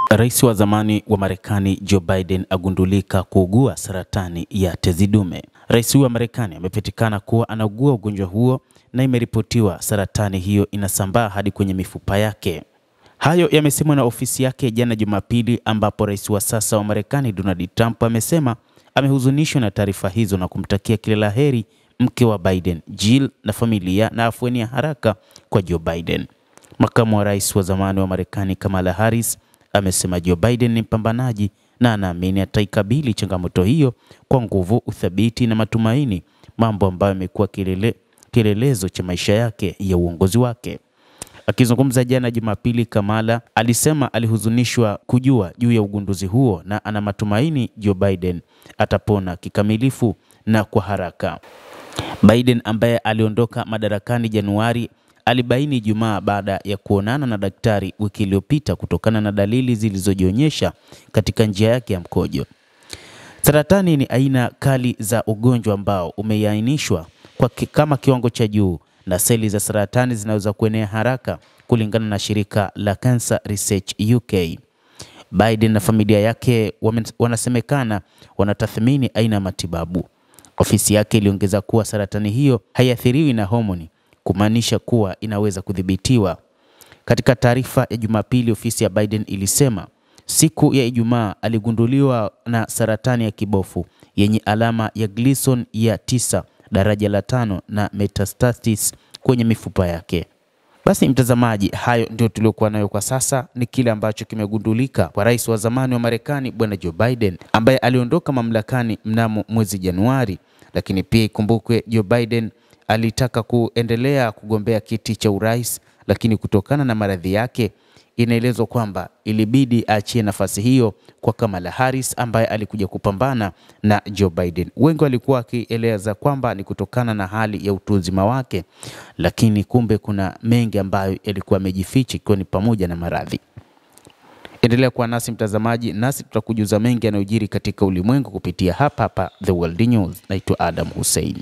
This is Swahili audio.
Rais wa zamani wa Marekani Joe Biden agundulika kuugua saratani ya tezi dume. Rais wa Marekani amepatikana kuwa anaugua ugonjwa huo na imeripotiwa saratani hiyo inasambaa hadi kwenye mifupa yake. Hayo yamesemwa na ofisi yake jana Jumapili, ambapo rais wa sasa wa Marekani Donald Trump amesema amehuzunishwa na taarifa hizo na kumtakia kila la heri mke wa Biden, Jill, na familia na afueni ya haraka kwa Joe Biden. Makamu wa rais wa zamani wa Marekani Kamala Harris amesema Joe Biden ni mpambanaji na anaamini ataikabili changamoto hiyo kwa nguvu, uthabiti na matumaini, mambo ambayo yamekuwa kielelezo cha maisha yake ya uongozi wake. Akizungumza jana Jumapili, Kamala alisema alihuzunishwa kujua juu ya ugunduzi huo na ana matumaini Joe Biden atapona kikamilifu na kwa haraka. Biden ambaye aliondoka madarakani Januari alibaini Ijumaa baada ya kuonana na daktari wiki iliyopita kutokana na dalili zilizojionyesha katika njia yake ya mkojo. Saratani ni aina kali za ugonjwa ambao umeainishwa kama kiwango cha juu na seli za saratani zinaweza kuenea haraka, kulingana na shirika la Cancer Research UK. Biden na familia yake wanasemekana wanatathmini aina ya matibabu. Ofisi yake iliongeza kuwa saratani hiyo haiathiriwi na homoni, kumaanisha kuwa inaweza kudhibitiwa. Katika taarifa ya Jumapili, ofisi ya Biden ilisema siku ya Ijumaa aligunduliwa na saratani ya kibofu yenye alama ya Gleason ya 9 daraja la 5 na metastasis kwenye mifupa yake. Basi mtazamaji, hayo ndio tuliokuwa nayo kwa sasa. Ni kile ambacho kimegundulika kwa rais wa zamani wa Marekani bwana Joe Biden, ambaye aliondoka mamlakani mnamo mwezi Januari. Lakini pia ikumbukwe Joe Biden alitaka kuendelea kugombea kiti cha urais, lakini kutokana na maradhi yake inaelezwa kwamba ilibidi aachie nafasi hiyo kwa Kamala Harris ambaye alikuja kupambana na Joe Biden. Wengi walikuwa wakieleza kwamba ni kutokana na hali ya utu uzima wake, lakini kumbe kuna mengi ambayo yalikuwa yamejificha, ikiwa ni pamoja na maradhi. Endelea kuwa nasi mtazamaji, nasi tutakujuza mengi yanayojiri katika ulimwengu kupitia hapa The World News. Naitwa Adam Hussein.